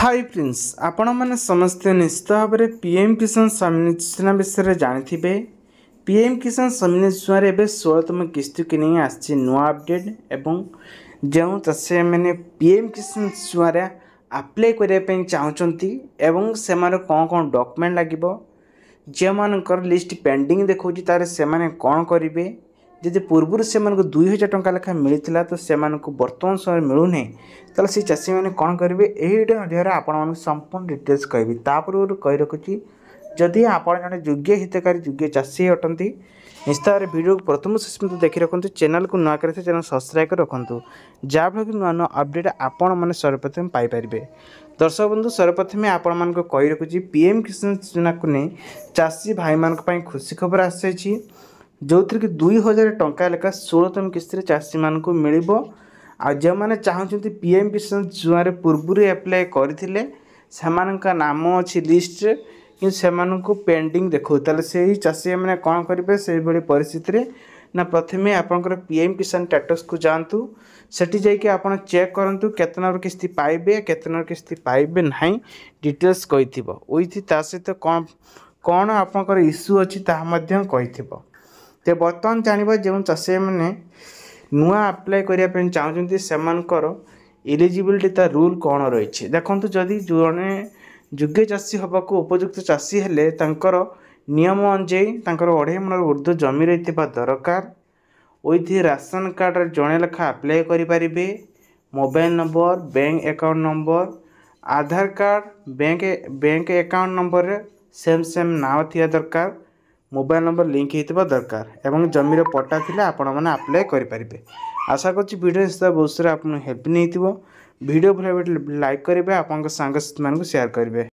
Hi friends आपण मैंने समस्ते निश्चित भाव में पीएम किसान सम्मान योजना विषय जानी। पीएम किसान सम्मान योजना एवं 16तम किस्ती की नहीं आसी नुआ अपडेट एवं जो चाषी मैंने पीएम किसान योजना अप्लाई करने चाहते एवं से कौन कौन डॉक्यूमेंट लगे जो मानकर लिस्ट पेंडिंग देखा तार से कौन करेंगे जदि पूर्व से 2000 टंका लेखा मिलता तो से बर्तमान समय मिलूना तो से चाषी मैंने कौन करेंगे यही आपण संपूर्ण डिटेल्स कहबी तापूर्व कही रखुच्छी जदि आप जन योग्य हितकारी योग्य चाषी अटंती निश्चित भाव भिडियो को प्रथम शेष देखी रखुद चैनल को नुआ कर चैनल सब्सक्राइब कर रखुद जहाँफल कि नुआ नुआ अपडेट आपण मैंने सर्वप्रथम पाइपर। दर्शक बंधु सर्वप्रथम आपण मान कही रखुच्छी पीएम किसान योजना को नहीं चाषी भाई मान खुशी खबर आसी जो थी कि 2000 टंका लेखा 16तम किस्ती चाषी मान मिल जो मैंने चाहते पीएम किसान योजना पूर्व एप्लाय करते नाम अच्छी लिस्ट कि से पेंडिंग देखो ताले से ही चाषी मैंने कौन करेंगे से भाई परिस्थिति ना प्रथमे आपंकर पीएम किसान स्टेटस को जातु सेठी जाइए आप चेक करूँ केते नंबर किस्ती पाइबे केते नंबर किस्ती पाइबे ना डिटेल्स कही विथ ता सहित कौन कौन आपंकर इश्यू अच्छी कही तो बर्तमान जाना जो चाषी मैंने नुआ अप्लाई करने चाहते से इलिजिबिलिटी ता रूल कौन रही देखो जदि जड़े योग्य चाषी हवाक उपयुक्त चाषी हेले तांकर नियम अनुଯାयी 2.5 मन ऊर्ध्व जमी रही दरकार विथ राशन कार्ड जड़े लेखा अप्लाई करें mobile number bank account number Aadhaar card bank account number same नाम थी दरकार मोबाइल नंबर लिंक होता दरकार एवं जमीर पट्टा थिले आपण मैंने अप्लाई करें। आशा करछि वीडियो बहुत सारा आपको हेल्प नहीं वीडियो भले लाइक करेंगे आपंक सांग मान शेयर करेंगे।